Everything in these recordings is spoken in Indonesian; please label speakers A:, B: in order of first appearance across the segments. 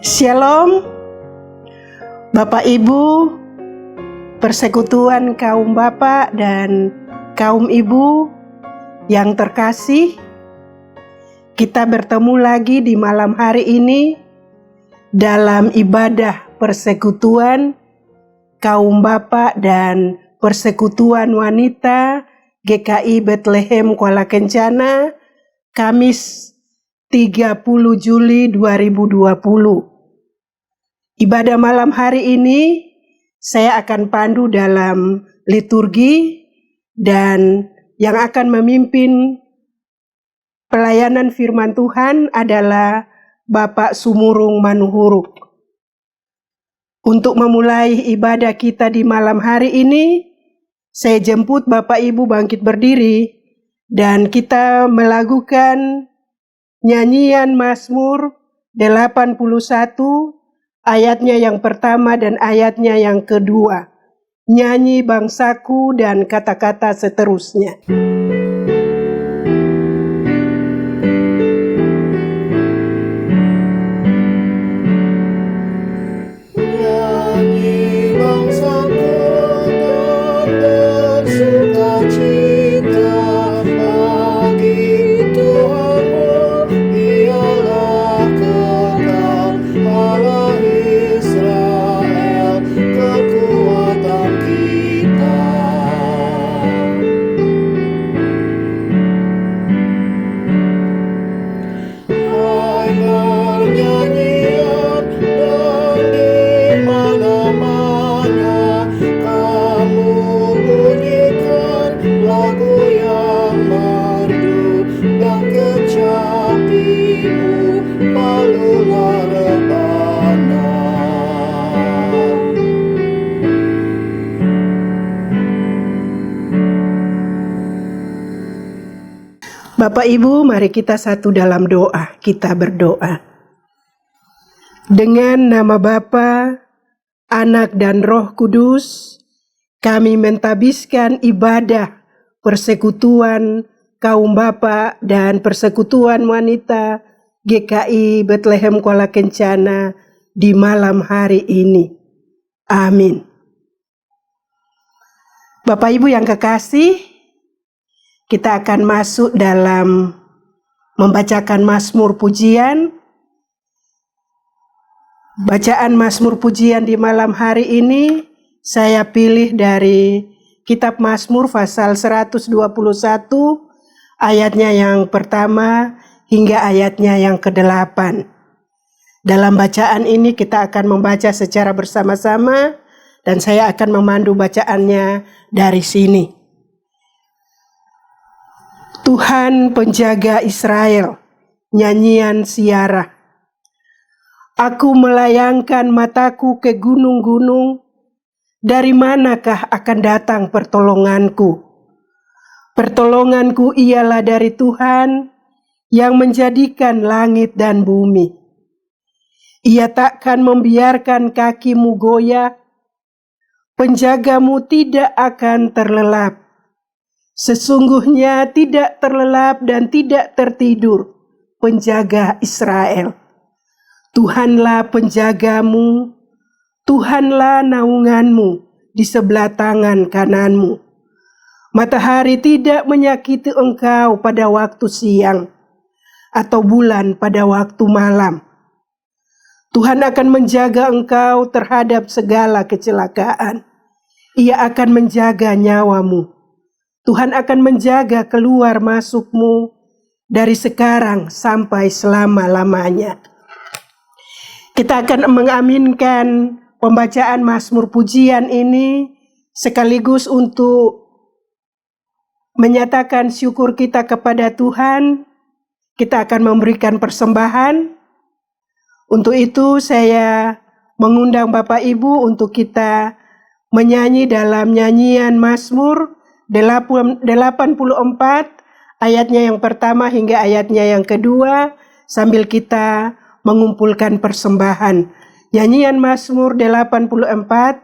A: Shalom, Bapak Ibu, persekutuan kaum Bapak dan kaum Ibu yang terkasih. Kita bertemu lagi di malam hari ini dalam ibadah persekutuan kaum Bapak dan persekutuan wanita GKI Bethlehem Kuala Kencana, Kamis 30 Juli 2020. Ibadah malam hari ini saya akan pandu dalam liturgi dan yang akan memimpin pelayanan firman Tuhan adalah Bapak Sumurung Manuhuruk. Untuk memulai ibadah kita di malam hari ini, saya jemput Bapak Ibu bangkit berdiri dan kita melakukan nyanyian Mazmur 81 ayatnya yang pertama dan ayatnya yang kedua. Nyanyi bangsaku dan kata-kata seterusnya. Bapak Ibu, mari kita satu dalam doa. Kita berdoa. Dengan nama Bapa, Anak dan Roh Kudus, kami mentabiskan ibadah persekutuan kaum Bapak dan persekutuan wanita GKI Bethlehem Kuala Kencana di malam hari ini. Amin. Bapak Ibu yang kekasih, kita akan masuk dalam membacakan Mazmur Pujian. Bacaan Mazmur Pujian di malam hari ini saya pilih dari Kitab Mazmur pasal 121 ayatnya yang pertama hingga ayatnya yang ke-8. Dalam bacaan ini kita akan membaca secara bersama-sama dan saya akan memandu bacaannya dari sini. Tuhan penjaga Israel, nyanyian Siarah. Aku melayangkan mataku ke gunung-gunung, dari manakah akan datang pertolonganku? Pertolonganku ialah dari Tuhan yang menjadikan langit dan bumi. Ia takkan membiarkan kakimu goyah, penjagamu tidak akan terlelap. Sesungguhnya tidak terlelap dan tidak tertidur penjaga Israel. Tuhanlah penjagamu, Tuhanlah naunganmu di sebelah tangan kananmu. Matahari tidak menyakiti engkau pada waktu siang, atau bulan pada waktu malam. Tuhan akan menjaga engkau terhadap segala kecelakaan. Ia akan menjaga nyawamu. Tuhan akan menjaga keluar masukmu dari sekarang sampai selama-lamanya. Kita akan mengaminkan pembacaan Mazmur Pujian ini sekaligus untuk menyatakan syukur kita kepada Tuhan. Kita akan memberikan persembahan. Untuk itu saya mengundang Bapak Ibu untuk kita menyanyi dalam nyanyian Mazmur 84 ayatnya yang pertama hingga ayatnya yang kedua sambil kita mengumpulkan persembahan. Nyanyian Mazmur 84,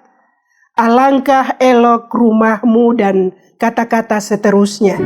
A: alangkah elok rumahmu dan kata-kata seterusnya.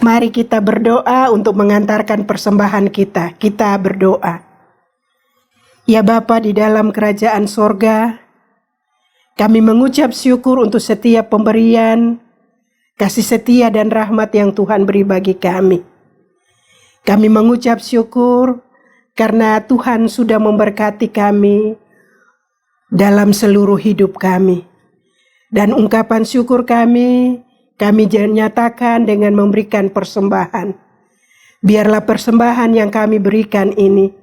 A: Mari kita berdoa untuk mengantarkan persembahan kita. Kita berdoa. Ya Bapa di dalam kerajaan sorga, kami mengucap syukur untuk setiap pemberian, kasih setia dan rahmat yang Tuhan beri bagi kami. Kami mengucap syukur karena Tuhan sudah memberkati kami dalam seluruh hidup kami. Dan ungkapan syukur kami nyatakan dengan memberikan persembahan. Biarlah persembahan yang kami berikan ini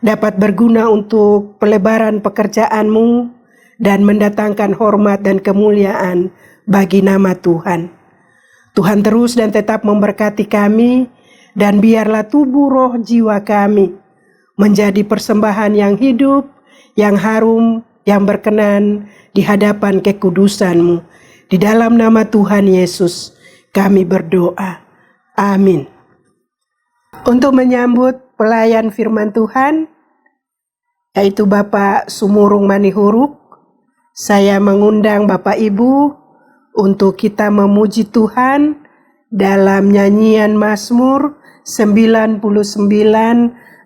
A: dapat berguna untuk pelebaran pekerjaan-Mu dan mendatangkan hormat dan kemuliaan bagi nama Tuhan. Tuhan terus dan tetap memberkati kami, dan biarlah tubuh roh jiwa kami menjadi persembahan yang hidup, yang harum, yang berkenan di hadapan kekudusan-Mu. Di dalam nama Tuhan Yesus kami berdoa. Amin. Untuk menyambut pelayan firman Tuhan, yaitu Bapak Sumurung Manihuruk, saya mengundang Bapak Ibu untuk kita memuji Tuhan dalam nyanyian Mazmur 99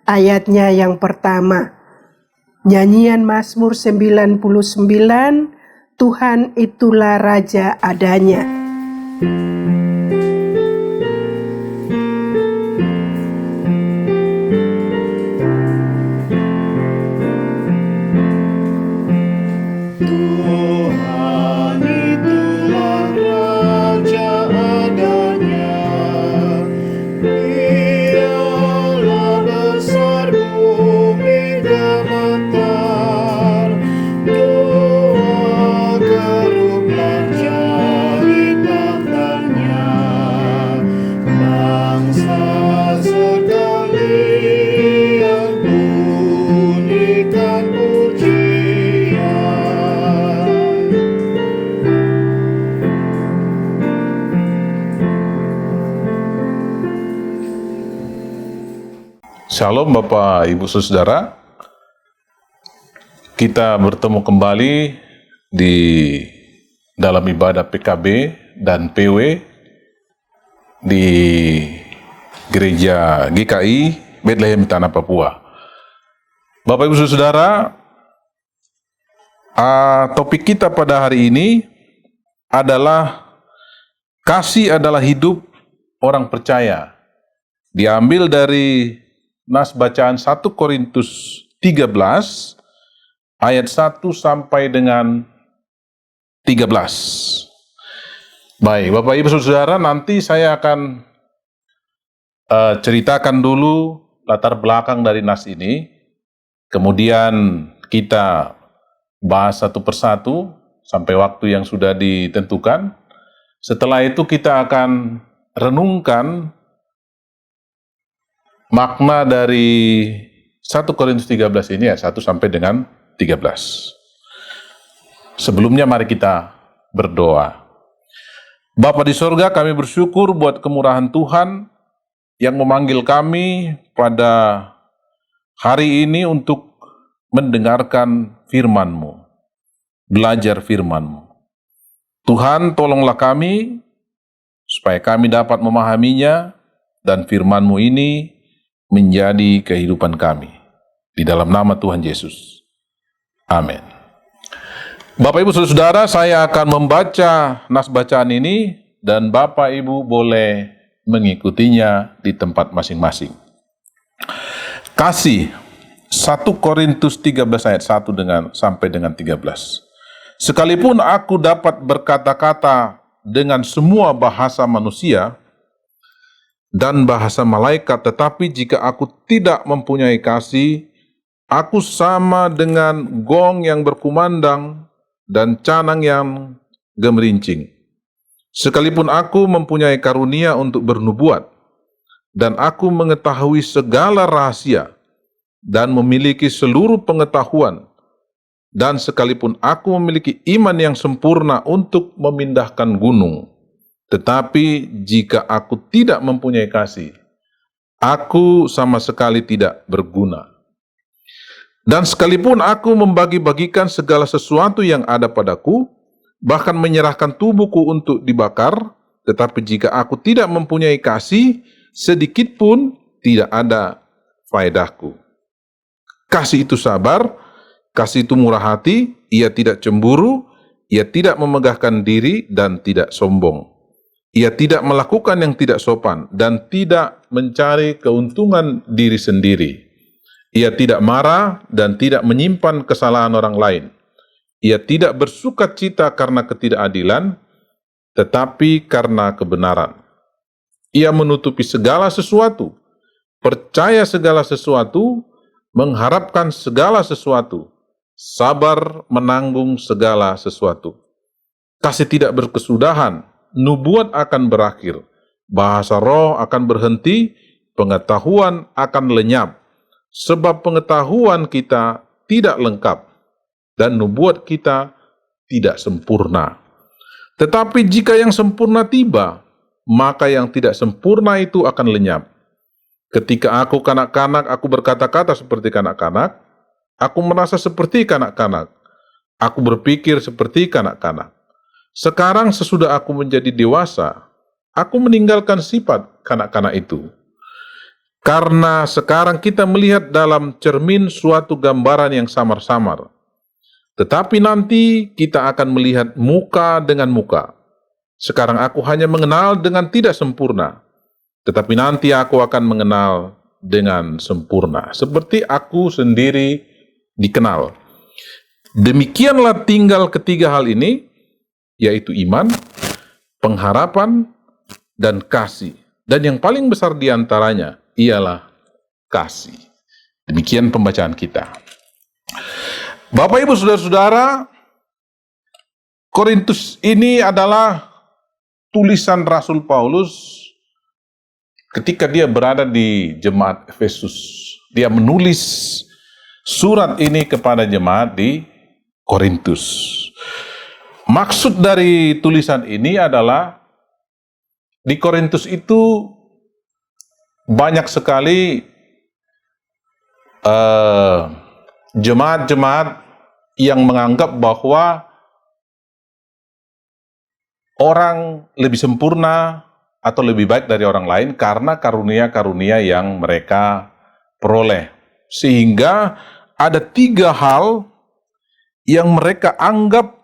A: ayatnya yang pertama. Nyanyian Mazmur 99, Tuhan itulah Raja adanya.
B: Shalom Bapak Ibu Saudara, kita bertemu kembali di dalam ibadah PKB dan PW di Gereja GKI Bethlehem Tanah Papua. Bapak Ibu Saudara, topik kita pada hari ini adalah kasih adalah hidup orang percaya. Diambil dari nas bacaan 1 Korintus 13 ayat 1 sampai dengan 13. Baik, Bapak Ibu Saudara, nanti saya akan ceritakan dulu latar belakang dari nas ini. Kemudian kita bahas satu persatu sampai waktu yang sudah ditentukan. Setelah itu kita akan renungkan makna dari 1 Korintus 13 ini ya, 1 sampai dengan 13. Sebelumnya mari kita berdoa. Bapa di sorga, kami bersyukur buat kemurahan Tuhan yang memanggil kami pada hari ini untuk mendengarkan firman-Mu, belajar firman-Mu. Tuhan, tolonglah kami supaya kami dapat memahaminya dan firman-Mu ini menjadi kehidupan kami. Di dalam nama Tuhan Yesus. Amin. Bapak Ibu Saudara, saya akan membaca nas bacaan ini dan Bapak Ibu boleh mengikutinya di tempat masing-masing. Kasih 1 Korintus 13 ayat 1 sampai dengan 13. Sekalipun aku dapat berkata-kata dengan semua bahasa manusia dan bahasa malaikat, tetapi jika aku tidak mempunyai kasih, aku sama dengan gong yang berkumandang dan canang yang gemerincing. Sekalipun aku mempunyai karunia untuk bernubuat, dan aku mengetahui segala rahasia, dan memiliki seluruh pengetahuan, dan sekalipun aku memiliki iman yang sempurna untuk memindahkan gunung, tetapi jika aku tidak mempunyai kasih, aku sama sekali tidak berguna. Dan sekalipun aku membagi-bagikan segala sesuatu yang ada padaku, bahkan menyerahkan tubuhku untuk dibakar, tetapi jika aku tidak mempunyai kasih, sedikit pun tidak ada faedahku. Kasih itu sabar, kasih itu murah hati, ia tidak cemburu, ia tidak memegahkan diri dan tidak sombong. Ia tidak melakukan yang tidak sopan dan tidak mencari keuntungan diri sendiri. Ia tidak marah dan tidak menyimpan kesalahan orang lain. Ia tidak bersuka cita karena ketidakadilan, tetapi karena kebenaran. Ia menutupi segala sesuatu, percaya segala sesuatu, mengharapkan segala sesuatu, sabar menanggung segala sesuatu. Kasih tidak berkesudahan, nubuat akan berakhir, bahasa roh akan berhenti, pengetahuan akan lenyap, sebab pengetahuan kita tidak lengkap, dan nubuat kita tidak sempurna. Tetapi jika yang sempurna tiba, maka yang tidak sempurna itu akan lenyap. Ketika aku kanak-kanak, aku berkata-kata seperti kanak-kanak, aku merasa seperti kanak-kanak, aku berpikir seperti kanak-kanak. Sekarang sesudah aku menjadi dewasa, aku meninggalkan sifat kanak-kanak itu. Karena sekarang kita melihat dalam cermin suatu gambaran yang samar-samar. Tetapi nanti kita akan melihat muka dengan muka. Sekarang aku hanya mengenal dengan tidak sempurna. Tetapi nanti aku akan mengenal dengan sempurna. Seperti aku sendiri dikenal. Demikianlah tinggal ketiga hal ini, yaitu iman, pengharapan, dan kasih. Dan yang paling besar di antaranya ialah kasih. Demikian pembacaan kita. Bapak, Ibu, Saudara-saudara, Korintus ini adalah tulisan Rasul Paulus ketika dia berada di jemaat Efesus. Dia menulis surat ini kepada jemaat di Korintus. Maksud dari tulisan ini adalah di Korintus itu banyak sekali jemaat-jemaat yang menganggap bahwa orang lebih sempurna atau lebih baik dari orang lain karena karunia-karunia yang mereka peroleh. Sehingga ada 3 hal yang mereka anggap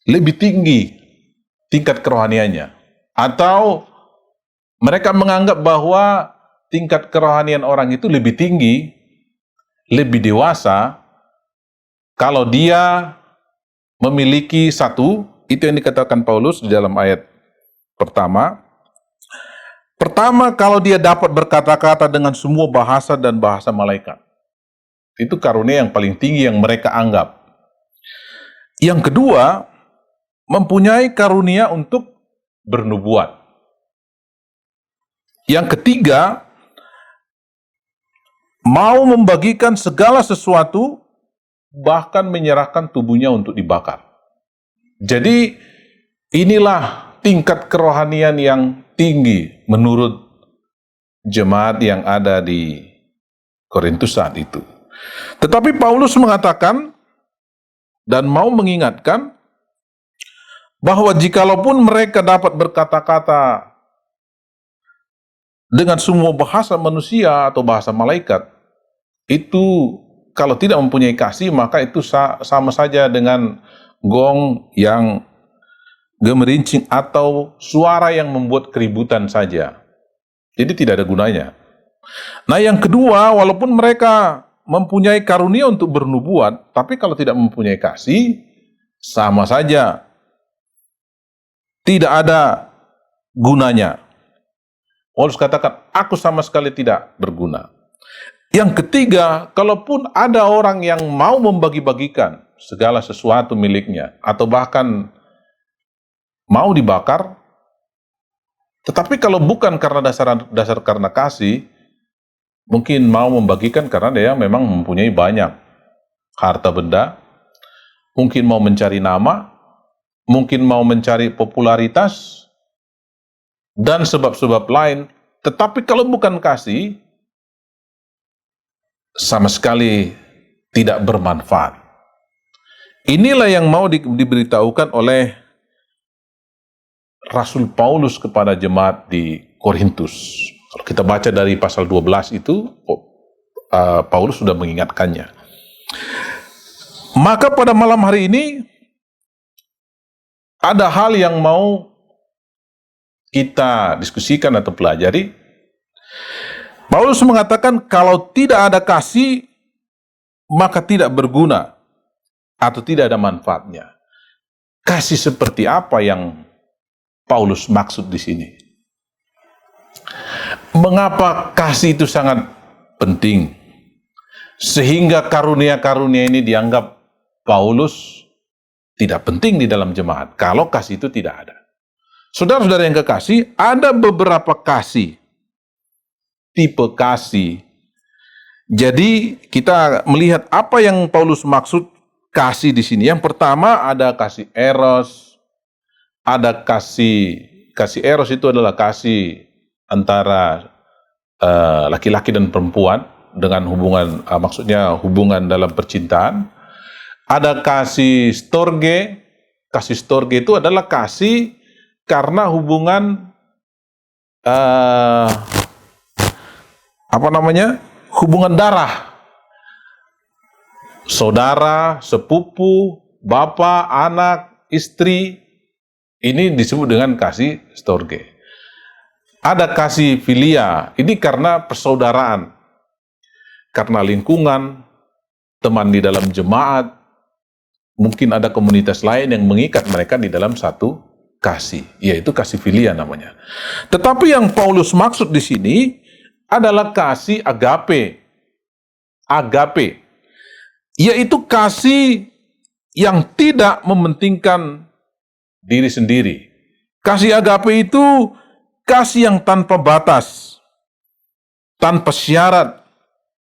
B: lebih tinggi tingkat kerohaniannya. Atau mereka menganggap bahwa tingkat kerohanian orang itu lebih tinggi, lebih dewasa, kalau dia memiliki satu, itu yang dikatakan Paulus di dalam ayat pertama. Pertama, kalau dia dapat berkata-kata dengan semua bahasa dan bahasa malaikat. Itu karunia yang paling tinggi yang mereka anggap. Yang kedua, mempunyai karunia untuk bernubuat. Yang ketiga, mau membagikan segala sesuatu, bahkan menyerahkan tubuhnya untuk dibakar. Jadi, inilah tingkat kerohanian yang tinggi menurut jemaat yang ada di Korintus saat itu. Tetapi Paulus mengatakan dan mau mengingatkan bahwa jikalaupun mereka dapat berkata-kata dengan semua bahasa manusia atau bahasa malaikat, itu kalau tidak mempunyai kasih, maka itu sama saja dengan gong yang gemerincing atau suara yang membuat keributan saja. Jadi tidak ada gunanya. Nah, yang kedua, walaupun mereka mempunyai karunia untuk bernubuat, tapi kalau tidak mempunyai kasih, sama saja. Tidak ada gunanya. Paulus katakan, aku sama sekali tidak berguna. Yang ketiga, kalaupun ada orang yang mau membagi-bagikan segala sesuatu miliknya, atau bahkan mau dibakar, tetapi kalau bukan karena dasar karena kasih, mungkin mau membagikan karena dia memang mempunyai banyak harta benda, mungkin mau mencari nama, mungkin mau mencari popularitas, dan sebab-sebab lain. Tetapi kalau bukan kasih, sama sekali tidak bermanfaat. Inilah yang mau diberitahukan oleh Rasul Paulus kepada jemaat di Korintus. Kalau kita baca dari pasal 12 itu, Paulus sudah mengingatkannya. Maka pada malam hari ini, ada hal yang mau kita diskusikan atau pelajari. Paulus mengatakan kalau tidak ada kasih, maka tidak berguna atau tidak ada manfaatnya. Kasih seperti apa yang Paulus maksud di sini? Mengapa kasih itu sangat penting? Sehingga karunia-karunia ini dianggap Paulus tidak penting di dalam jemaat, kalau kasih itu tidak ada. Saudara-saudara yang kekasih, ada beberapa kasih, tipe kasih. Jadi kita melihat apa yang Paulus maksud kasih di sini. Yang pertama ada kasih eros, ada kasih eros itu adalah kasih antara laki-laki dan perempuan dengan hubungan, maksudnya hubungan dalam percintaan. Ada kasih storge. Kasih storge itu adalah kasih karena hubungan hubungan darah, saudara, sepupu, bapak, anak, istri. Ini disebut dengan kasih storge. Ada kasih filia, ini karena persaudaraan, karena lingkungan, teman di dalam jemaat. Mungkin ada komunitas lain yang mengikat mereka di dalam satu kasih, yaitu kasih filia namanya. Tetapi yang Paulus maksud di sini adalah kasih agape. Agape, yaitu kasih yang tidak mementingkan diri sendiri. Kasih agape itu kasih yang tanpa batas, tanpa syarat.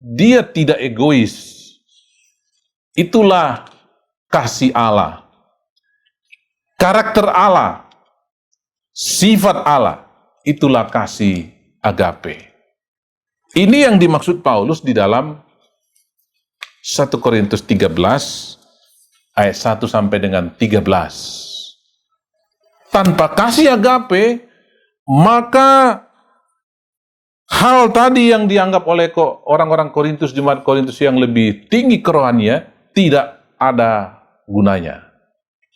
B: Dia tidak egois. Itulah kasih Allah, karakter Allah, sifat Allah, itulah kasih agape. Ini yang dimaksud Paulus di dalam 1 Korintus 13 ayat 1 sampai dengan 13. Tanpa kasih agape, maka hal tadi yang dianggap oleh orang-orang Korintus, jemaat Korintus yang lebih tinggi kerohanian, tidak ada gunanya.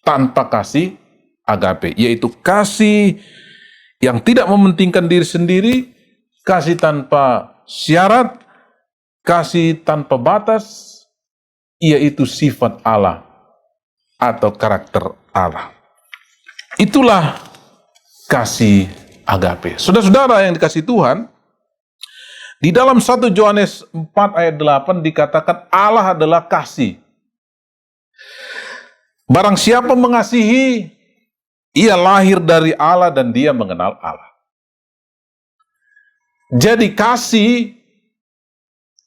B: Tanpa kasih agape, yaitu kasih yang tidak mementingkan diri sendiri, kasih tanpa syarat, kasih tanpa batas, yaitu sifat Allah atau karakter Allah. Itulah kasih agape. Saudara-saudara yang dikasihi Tuhan, di dalam 1 Yohanes 4 ayat 8 dikatakan Allah adalah kasih. Barang siapa mengasihi, ia lahir dari Allah dan dia mengenal Allah. Jadi kasih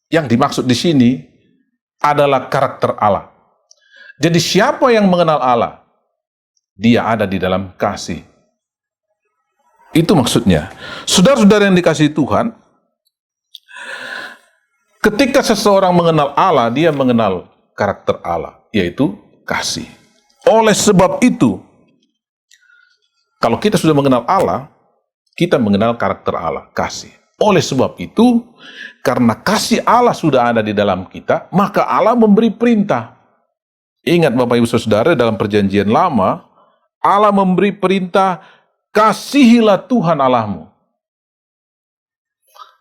B: yang dimaksud di sini adalah karakter Allah. Jadi siapa yang mengenal Allah, dia ada di dalam kasih. Itu maksudnya. Saudara-saudara yang dikasihi Tuhan, ketika seseorang mengenal Allah, dia mengenal karakter Allah, yaitu kasih. Oleh sebab itu, kalau kita sudah mengenal Allah, kita mengenal karakter Allah, kasih. Oleh sebab itu, karena kasih Allah sudah ada di dalam kita, maka Allah memberi perintah. Ingat Bapak Ibu Saudara, dalam perjanjian lama, Allah memberi perintah, kasihilah Tuhan Allahmu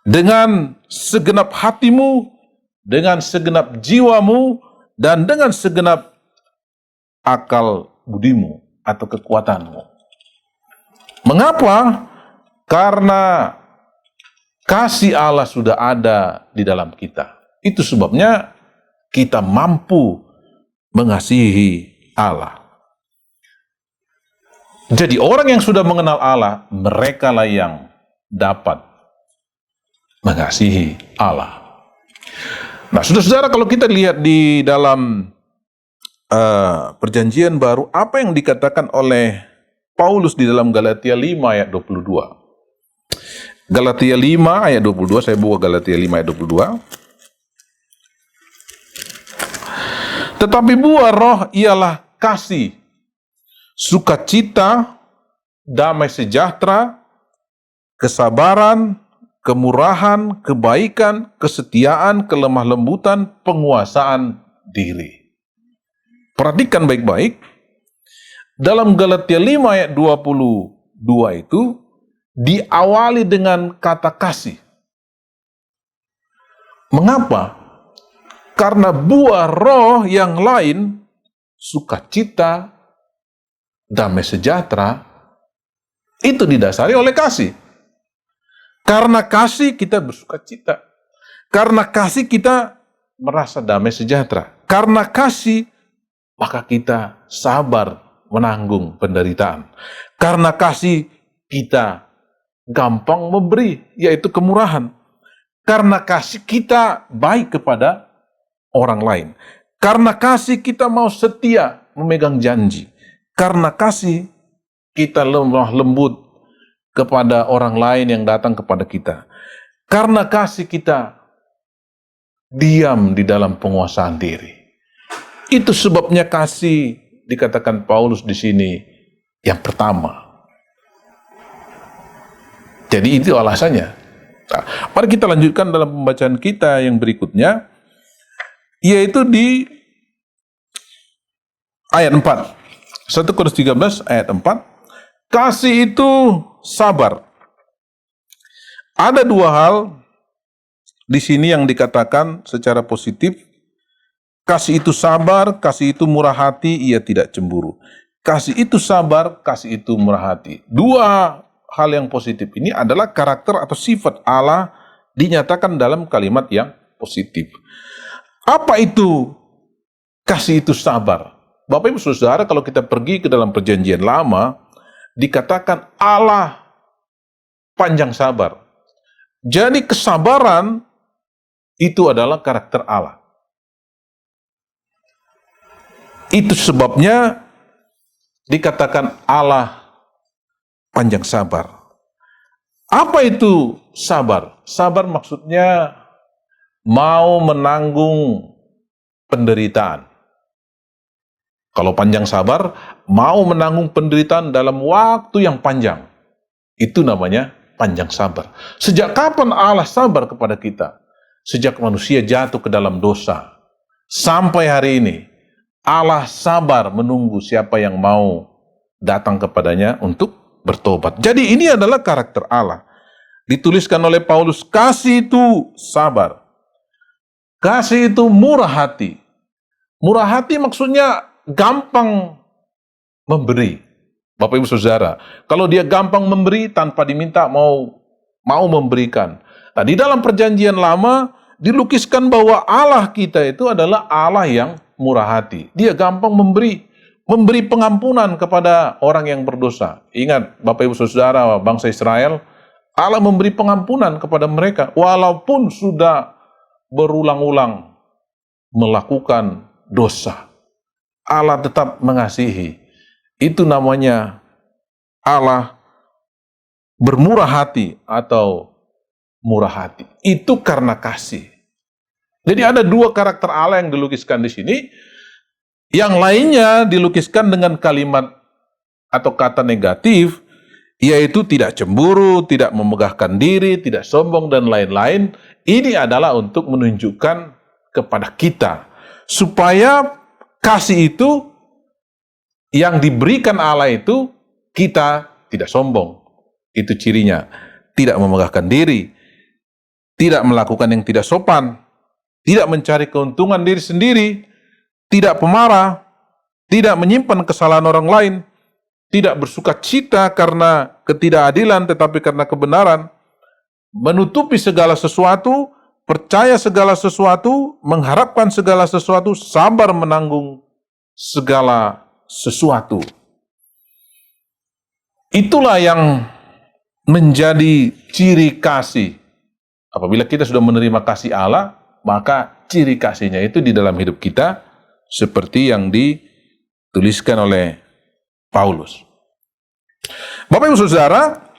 B: dengan segenap hatimu, dengan segenap jiwamu, dan dengan segenap akal budimu atau kekuatanmu. Mengapa? Karena kasih Allah sudah ada di dalam kita. Itu sebabnya kita mampu mengasihi Allah. Jadi orang yang sudah mengenal Allah, mereka lah yang dapat mengasihi Allah. Nah, saudara-saudara, kalau kita lihat di dalam perjanjian baru, apa yang dikatakan oleh Paulus di dalam Galatia 5 ayat 22. Galatia 5 ayat 22, saya buka Galatia 5 ayat 22. Tetapi buah roh ialah kasih, sukacita, damai sejahtera, kesabaran, kemurahan, kebaikan, kesetiaan, kelemah lembutan, penguasaan diri. Perhatikan baik-baik, dalam Galatia 5 ayat 22 itu diawali dengan kata kasih. Mengapa? Karena buah roh yang lain, sukacita, damai sejahtera, itu didasari oleh kasih. Karena kasih kita bersukacita. Karena kasih kita merasa damai sejahtera. Karena kasih maka kita sabar menanggung penderitaan. Karena kasih kita gampang memberi, yaitu kemurahan. Karena kasih kita baik kepada orang lain. Karena kasih kita mau setia memegang janji. Karena kasih kita lemah lembut kepada orang lain yang datang kepada kita. Karena kasih kita diam di dalam penguasaan diri. Itu sebabnya kasih dikatakan Paulus di sini yang pertama. Jadi itu alasannya. Nah, mari kita lanjutkan dalam pembacaan kita yang berikutnya, yaitu di ayat 4. 1 Korintus 13 ayat 4. Kasih itu sabar. Ada dua hal di sini yang dikatakan secara positif. Kasih itu sabar, kasih itu murah hati, ia tidak cemburu. Kasih itu sabar, kasih itu murah hati. Dua hal yang positif ini adalah karakter atau sifat Allah dinyatakan dalam kalimat yang positif. Apa itu kasih itu sabar? Bapak Ibu Saudara, kalau kita pergi ke dalam Perjanjian Lama, dikatakan Allah panjang sabar. Jadi kesabaran itu adalah karakter Allah. Itu sebabnya dikatakan Allah panjang sabar. Apa itu sabar? Sabar maksudnya mau menanggung penderitaan. Kalau panjang sabar, mau menanggung penderitaan dalam waktu yang panjang. Itu namanya panjang sabar. Sejak kapan Allah sabar kepada kita? Sejak manusia jatuh ke dalam dosa. Sampai hari ini, Allah sabar menunggu siapa yang mau datang kepadanya untuk bertobat. Jadi ini adalah karakter Allah. Dituliskan oleh Paulus, kasih itu sabar. Kasih itu murah hati. Murah hati maksudnya gampang memberi. Bapak Ibu Saudara, kalau dia gampang memberi tanpa diminta mau memberikan. Nah, di dalam Perjanjian Lama dilukiskan bahwa Allah kita itu adalah Allah yang murah hati. Dia gampang memberi pengampunan kepada orang yang berdosa. Ingat, Bapak Ibu Saudara, bangsa Israel, Allah memberi pengampunan kepada mereka walaupun sudah berulang-ulang melakukan dosa. Allah tetap mengasihi. Itu namanya Allah bermurah hati atau murah hati. Itu karena kasih. Jadi ada dua karakter Allah yang dilukiskan di sini. Yang lainnya dilukiskan dengan kalimat atau kata negatif, yaitu tidak cemburu, tidak memegahkan diri, tidak sombong, dan lain-lain. Ini adalah untuk menunjukkan kepada kita supaya kasih itu yang diberikan Allah itu kita tidak sombong. Itu cirinya. Tidak memegahkan diri, tidak melakukan yang tidak sopan, tidak mencari keuntungan diri sendiri, tidak pemarah, tidak menyimpan kesalahan orang lain, tidak bersuka cita karena ketidakadilan tetapi karena kebenaran, menutupi segala sesuatu, percaya segala sesuatu, mengharapkan segala sesuatu, sabar menanggung segala sesuatu. Itulah yang menjadi ciri kasih. Apabila kita sudah menerima kasih Allah, maka ciri kasihnya itu di dalam hidup kita seperti yang dituliskan oleh Paulus. Bapak Ibu Saudara,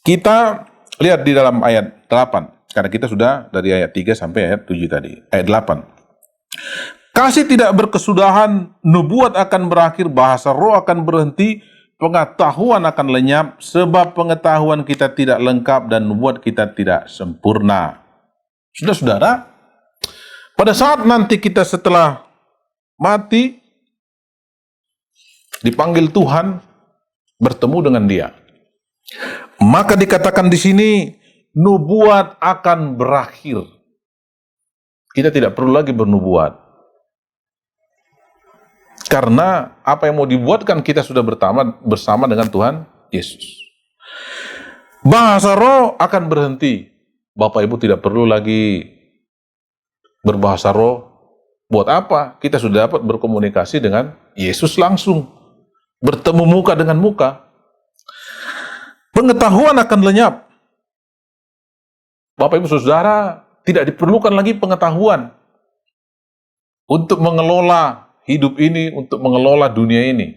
B: kita lihat di dalam ayat 8. Karena kita sudah dari ayat 3 sampai ayat 7 tadi. Ayat 8. Kasih tidak berkesudahan, nubuat akan berakhir, bahasa roh akan berhenti, pengetahuan akan lenyap, sebab pengetahuan kita tidak lengkap dan nubuat kita tidak sempurna. Saudara-saudara, pada saat nanti kita setelah mati, dipanggil Tuhan, bertemu dengan Dia, maka dikatakan di sini, nubuat akan berakhir. Kita tidak perlu lagi bernubuat. Karena apa yang mau dibuatkan kita sudah bersama dengan Tuhan Yesus. Bahasa roh akan berhenti. Bapak Ibu tidak perlu lagi berbahasa roh. Buat apa? Kita sudah dapat berkomunikasi dengan Yesus langsung. Bertemu muka dengan muka. Pengetahuan akan lenyap. Bapak Ibu Saudara, tidak diperlukan lagi pengetahuan untuk mengelola hidup ini, untuk mengelola dunia ini,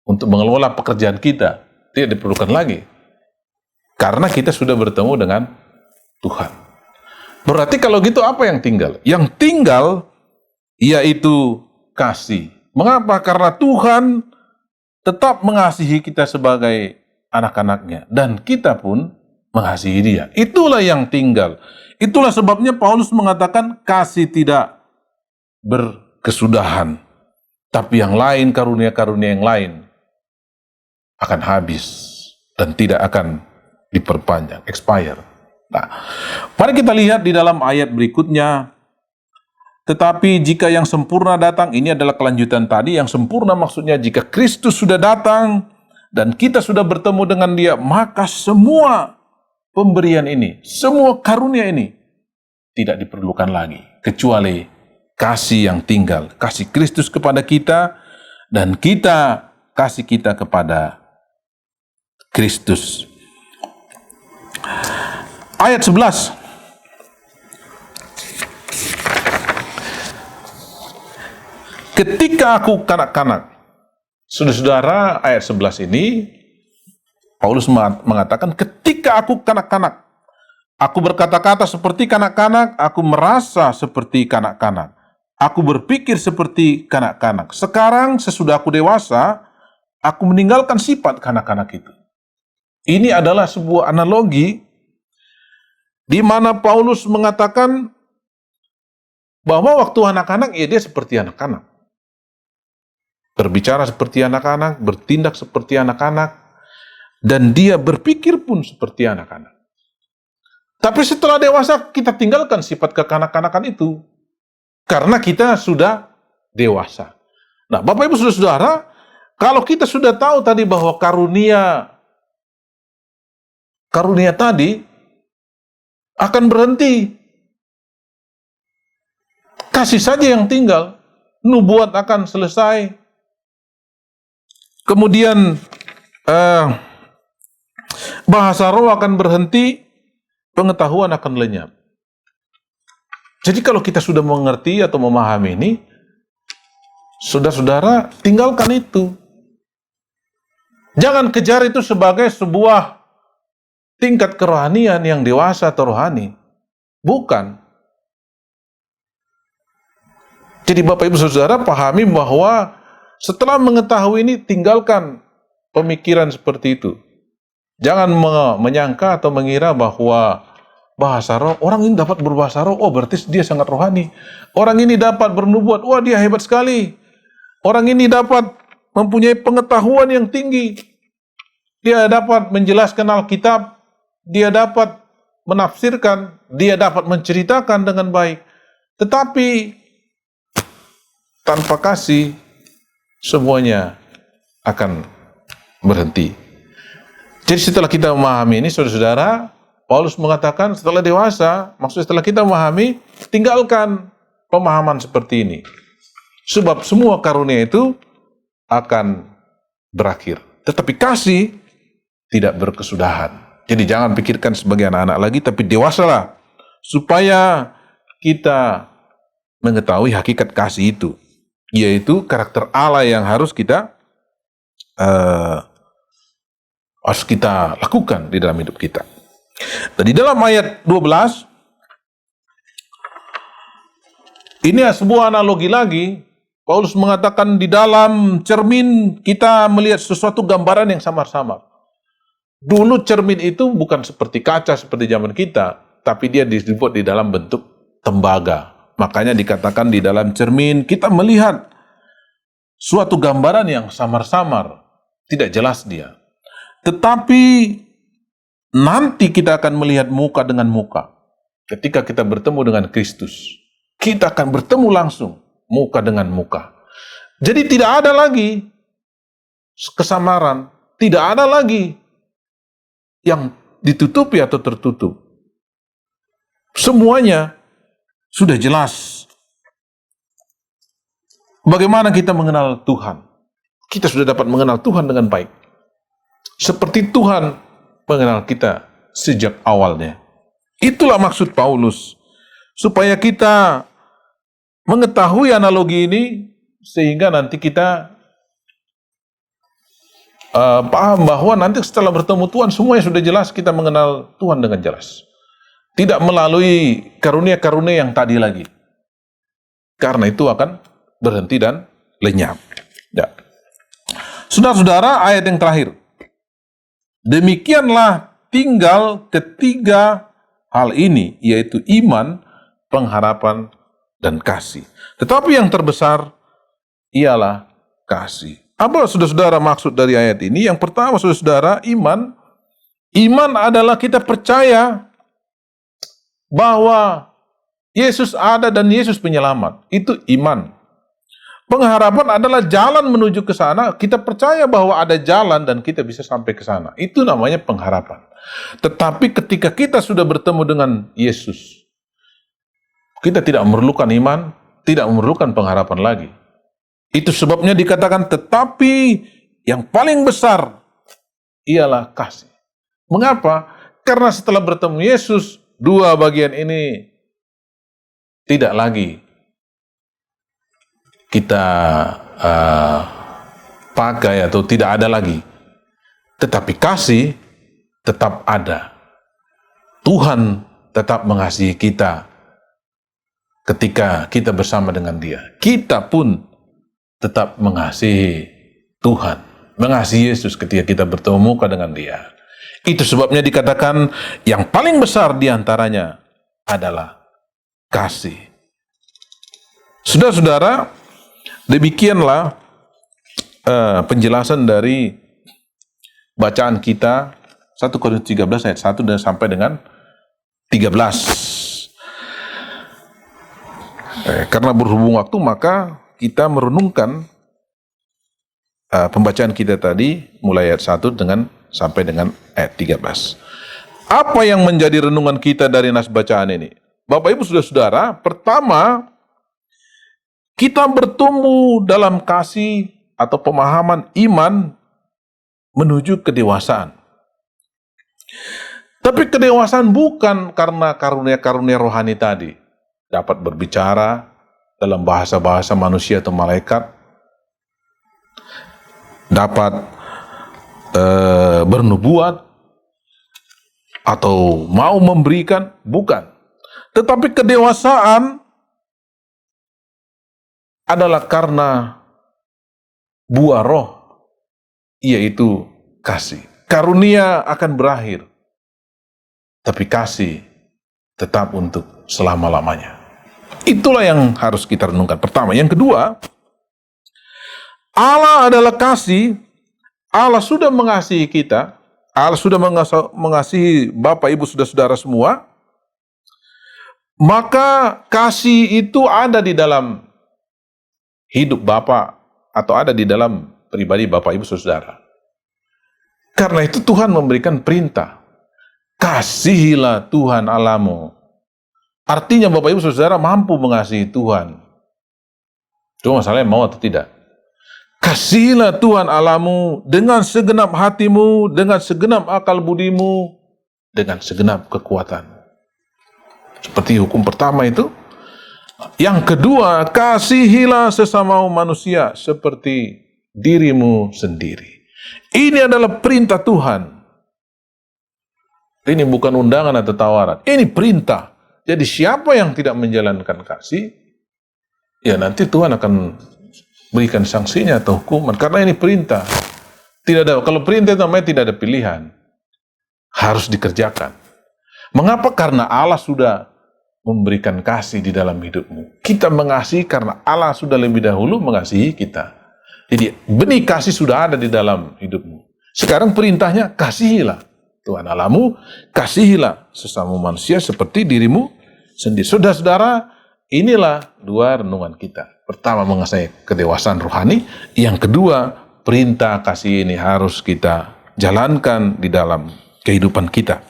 B: untuk mengelola pekerjaan kita. Tidak diperlukan lagi. Karena kita sudah bertemu dengan Tuhan. Berarti kalau gitu apa yang tinggal? Yang tinggal yaitu kasih. Mengapa? Karena Tuhan tetap mengasihi kita sebagai anak-anaknya. Dan kita pun mengasihi Dia. Itulah yang tinggal. Itulah sebabnya Paulus mengatakan kasih tidak berkesudahan. Tapi yang lain, karunia-karunia yang lain akan habis dan tidak akan diperpanjang, expire. Nah, mari kita lihat di dalam ayat berikutnya. Tetapi jika yang sempurna datang, ini adalah kelanjutan tadi. Yang sempurna maksudnya jika Kristus sudah datang dan kita sudah bertemu dengan Dia, maka semua pemberian ini, semua karunia ini tidak diperlukan lagi, kecuali kasih yang tinggal, kasih Kristus kepada kita, dan kita kasih kita kepada Kristus. Ayat 11. Ketika aku kanak-kanak. Saudara-saudara, ayat 11 ini Paulus mengatakan, ketika aku kanak-kanak, aku berkata-kata seperti kanak-kanak, aku merasa seperti kanak-kanak, aku berpikir seperti kanak-kanak. Sekarang sesudah aku dewasa, aku meninggalkan sifat kanak-kanak itu. Ini adalah sebuah analogi di mana Paulus mengatakan bahwa waktu anak-anak, ya dia seperti anak-anak. Berbicara seperti anak-anak, bertindak seperti anak-anak, dan dia berpikir pun seperti anak-anak. Tapi setelah dewasa, kita tinggalkan sifat kekanak-kanakan itu. Karena kita sudah dewasa. Nah, Bapak Ibu Saudara, kalau kita sudah tahu tadi bahwa karunia tadi akan berhenti. Kasih saja yang tinggal. Nubuat akan selesai. Kemudian bahasa roh akan berhenti, pengetahuan akan lenyap. Jadi kalau kita sudah mengerti atau memahami ini, saudara-saudara, tinggalkan itu. Jangan kejar itu sebagai sebuah tingkat kerohanian yang dewasa atau rohani. Bukan. Jadi Bapak Ibu Saudara pahami bahwa setelah mengetahui ini, tinggalkan pemikiran seperti itu. Jangan menyangka atau mengira bahwa bahasa roh, orang ini dapat berbahasa roh, oh berarti dia sangat rohani. Orang ini dapat bernubuat, wah dia hebat sekali. Orang ini dapat mempunyai pengetahuan yang tinggi. Dia dapat menjelaskan Alkitab, dia dapat menafsirkan, dia dapat menceritakan dengan baik. Tetapi tanpa kasih, semuanya akan berhenti. Jadi setelah kita memahami ini, saudara-saudara, Paulus mengatakan setelah dewasa, maksudnya setelah kita memahami, tinggalkan pemahaman seperti ini. Sebab semua karunia itu akan berakhir. Tetapi kasih tidak berkesudahan. Jadi jangan pikirkan sebagai anak-anak lagi, tapi dewasalah. Supaya kita mengetahui hakikat kasih itu. Yaitu karakter Allah yang harus kita lakukan di dalam hidup kita. Dan di dalam ayat 12, ini sebuah analogi lagi. Paulus mengatakan di dalam cermin kita melihat sesuatu gambaran yang samar-samar. Dulu cermin itu bukan seperti kaca seperti zaman kita, tapi dia dibuat di dalam bentuk tembaga. Makanya dikatakan di dalam cermin kita melihat suatu gambaran yang samar-samar, tidak jelas dia. Tetapi nanti kita akan melihat muka dengan muka. Ketika kita bertemu dengan Kristus, kita akan bertemu langsung muka dengan muka. Jadi tidak ada lagi kesamaran, tidak ada lagi yang ditutupi atau tertutup. Semuanya sudah jelas. Bagaimana kita mengenal Tuhan? Kita sudah dapat mengenal Tuhan dengan baik. Seperti Tuhan mengenal kita sejak awalnya. Itulah maksud Paulus. Supaya kita mengetahui analogi ini, sehingga nanti kita paham bahwa nanti setelah bertemu Tuhan, semuanya sudah jelas, kita mengenal Tuhan dengan jelas. Tidak melalui karunia-karunia yang tadi lagi. Karena itu akan berhenti dan lenyap. Ya. Saudara-saudara, ayat yang terakhir. Demikianlah tinggal ketiga hal ini, yaitu iman, pengharapan, dan kasih. Tetapi yang terbesar ialah kasih. Apa saudara-saudara maksud dari ayat ini? Yang pertama saudara-saudara, iman. Iman adalah kita percaya bahwa Yesus ada dan Yesus penyelamat. Itu iman. Pengharapan adalah jalan menuju ke sana. Kita percaya bahwa ada jalan dan kita bisa sampai ke sana. Itu namanya pengharapan. Tetapi ketika kita sudah bertemu dengan Yesus, kita tidak memerlukan iman, tidak memerlukan pengharapan lagi. Itu sebabnya dikatakan, tetapi yang paling besar ialah kasih. Mengapa? Karena setelah bertemu Yesus, dua bagian ini tidak lagi kita pakai atau tidak ada lagi. Tetapi kasih tetap ada. Tuhan tetap mengasihi kita ketika kita bersama dengan Dia. Kita pun tetap mengasihi Tuhan, mengasihi Yesus ketika kita bertemu muka dengan Dia. Itu sebabnya dikatakan yang paling besar diantaranya adalah kasih. Saudara-saudara, demikianlah penjelasan dari bacaan kita 1 Korintus 13 ayat 1 dan sampai dengan 13. Karena berhubung waktu, maka kita merenungkan pembacaan kita tadi mulai ayat 1 sampai dengan ayat 13. Apa yang menjadi renungan kita dari nas bacaan ini? Bapak Ibu saudara-saudara, pertama, kita bertumbuh dalam kasih atau pemahaman iman menuju kedewasaan. Tapi kedewasaan bukan karena karunia-karunia rohani tadi. Dapat berbicara dalam bahasa-bahasa manusia atau malaikat, dapat bernubuat, atau mau memberikan, bukan. Tetapi kedewasaan adalah karena buah roh, yaitu kasih. Karunia akan berakhir, tapi kasih tetap untuk selama-lamanya. Itulah yang harus kita renungkan. Pertama. Yang kedua, Allah adalah kasih. Allah sudah mengasihi kita. Allah sudah mengasihi Bapak, Ibu, saudara-saudara semua. Maka kasih itu ada di dalam hidup Bapak atau ada di dalam pribadi Bapak, Ibu, saudara. Karena itu Tuhan memberikan perintah. Kasihilah Tuhan Allahmu. Artinya Bapak Ibu saudara mampu mengasihi Tuhan. Cuma masalahnya mau atau tidak. Kasihilah Tuhan Allahmu dengan segenap hatimu, dengan segenap akal budimu, dengan segenap kekuatan. Seperti hukum pertama itu. Yang kedua, kasihilah sesama manusia seperti dirimu sendiri. Ini adalah perintah Tuhan. Ini bukan undangan atau tawaran. Ini perintah. Jadi siapa yang tidak menjalankan kasih, ya nanti Tuhan akan berikan sanksinya atau hukuman, karena ini perintah. Tidak ada, kalau perintah itu namanya tidak ada pilihan, harus dikerjakan. Mengapa? Karena Allah sudah memberikan kasih di dalam hidupmu. Kita mengasihi karena Allah sudah lebih dahulu mengasihi kita. Jadi benih kasih sudah ada di dalam hidupmu. Sekarang perintahnya, kasihilah Tuhan Allahmu, kasihilah sesama manusia seperti dirimu sendiri. Saudara-saudara, inilah dua renungan kita. Pertama, mengenai kedewasaan rohani. Yang kedua, perintah kasih ini harus kita jalankan di dalam kehidupan kita.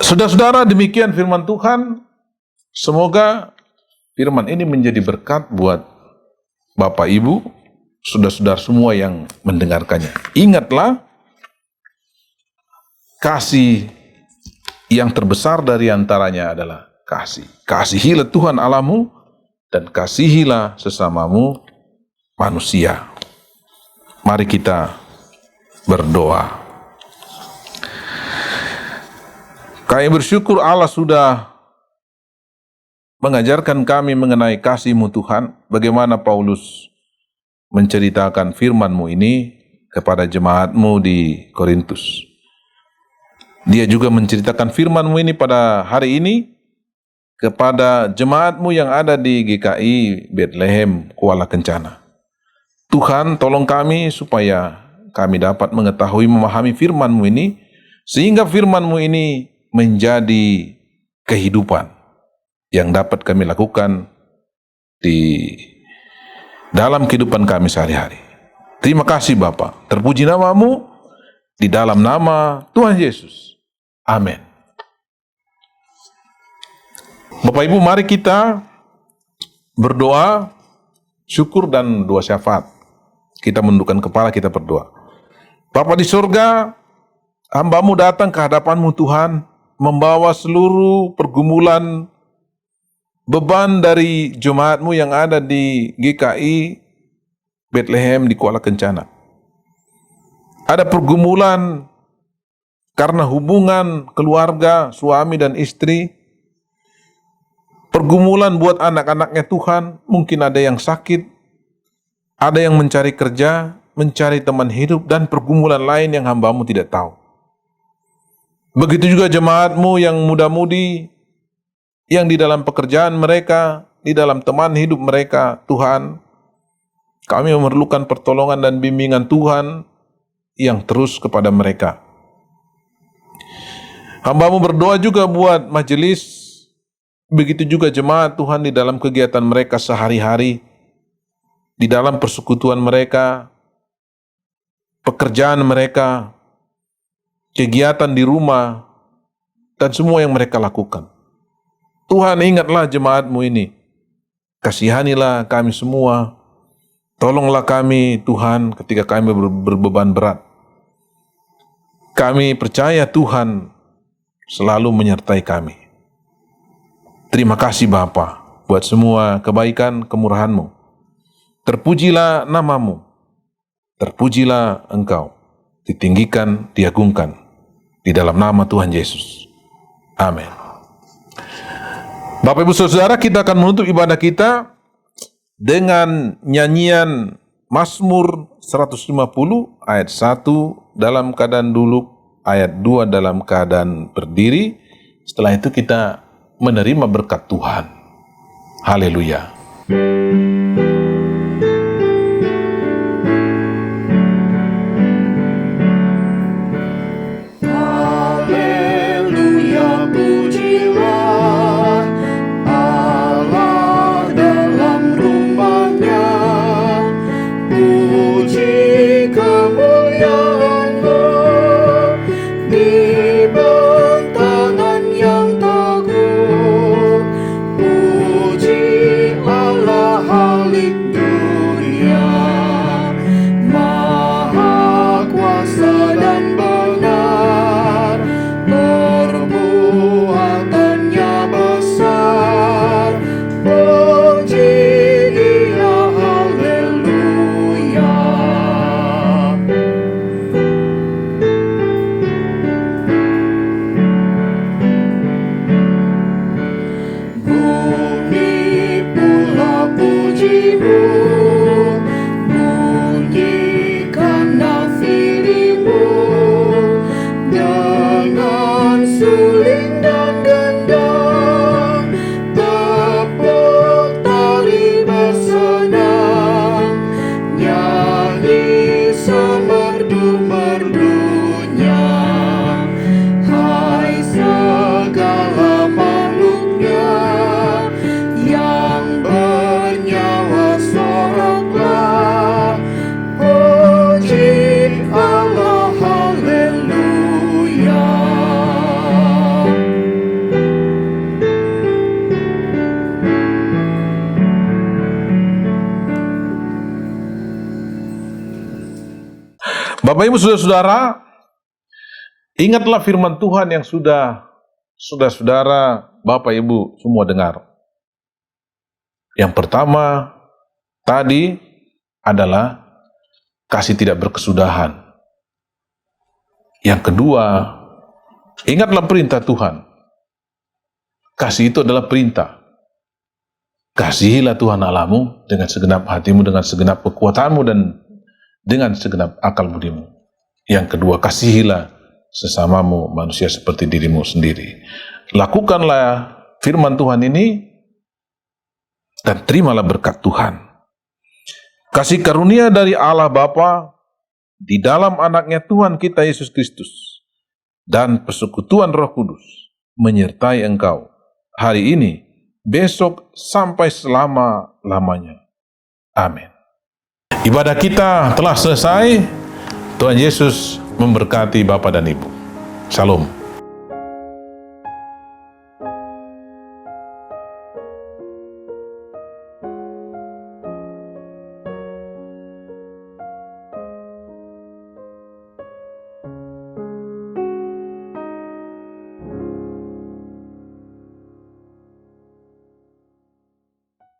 B: Saudara-saudara, demikian firman Tuhan. Semoga firman ini menjadi berkat buat Bapak Ibu, saudara-saudara semua yang mendengarkannya. Ingatlah, kasih yang terbesar dari antaranya adalah kasih. Kasihilah Tuhan Allahmu dan kasihilah sesamamu manusia. Mari kita berdoa. Kami bersyukur Allah sudah mengajarkan kami mengenai kasih-Mu Tuhan, bagaimana Paulus menceritakan firman-Mu ini kepada jemaat-Mu di Korintus. Dia juga menceritakan firman-Mu ini pada hari ini kepada jemaat-Mu yang ada di GKI Bethlehem, Kuala Kencana. Tuhan, tolong kami supaya kami dapat mengetahui, memahami firman-Mu ini, sehingga firman-Mu ini menjadi kehidupan yang dapat kami lakukan di dalam kehidupan kami sehari-hari. Terima kasih Bapa. Terpuji nama-Mu di dalam nama Tuhan Yesus. Amin. Bapak Ibu, mari kita berdoa, syukur dan doa syafaat. Kita menundukkan kepala, kita berdoa. Bapa di surga, hamba-Mu datang ke hadapan-Mu Tuhan, membawa seluruh pergumulan, beban dari jemaat-Mu yang ada di GKI Bethlehem di Kuala Kencana. Ada pergumulan karena hubungan keluarga, suami dan istri. Pergumulan buat anak-anaknya Tuhan, mungkin ada yang sakit, ada yang mencari kerja, mencari teman hidup, dan pergumulan lain yang hamba-Mu tidak tahu. Begitu juga jemaat-Mu yang muda-mudi, yang di dalam pekerjaan mereka, di dalam teman hidup mereka, Tuhan, kami memerlukan pertolongan dan bimbingan Tuhan yang terus kepada mereka. Hamba-Mu berdoa juga buat majelis, begitu juga jemaat Tuhan di dalam kegiatan mereka sehari-hari, di dalam persekutuan mereka, pekerjaan mereka, kegiatan di rumah, dan semua yang mereka lakukan. Tuhan, ingatlah jemaat-Mu ini. Kasihanilah kami semua. Tolonglah kami, Tuhan, ketika kami berbeban berat. Kami percaya Tuhan selalu menyertai kami. Terima kasih Bapa buat semua kebaikan kemurahan-Mu. Terpujilah nama-Mu. Terpujilah Engkau. Ditinggikan, diagungkan. Di dalam nama Tuhan Yesus. Amin. Bapak Ibu Saudara, kita akan menutup ibadah kita dengan nyanyian Mazmur 150 ayat 1 dalam keadaan duduk, ayat 2 dalam keadaan berdiri. Setelah itu kita menerima berkat Tuhan. Haleluya.
C: Puji Allah. merdunya. Hai segala makhluknya yang bernyawa, soraklah, puji Allah, haleluya.
B: Bapak Ibu saudara-saudara, ingatlah firman Tuhan yang sudah saudara Bapak Ibu semua dengar. Yang pertama tadi adalah kasih tidak berkesudahan. Yang kedua, ingatlah perintah Tuhan. Kasih itu adalah perintah. Kasihilah Tuhan Allahmu dengan segenap hatimu, dengan segenap kekuatanmu, dan dengan segenap akal budimu. Yang kedua, kasihilah sesamamu manusia seperti dirimu sendiri. Lakukanlah firman Tuhan ini dan terimalah berkat Tuhan. Kasih karunia dari Allah Bapa di dalam anaknya Tuhan kita Yesus Kristus dan persekutuan Roh Kudus menyertai engkau hari ini, besok, sampai selama-lamanya. Amin. Ibadah kita telah selesai. Tuhan Yesus memberkati Bapak dan Ibu. Shalom.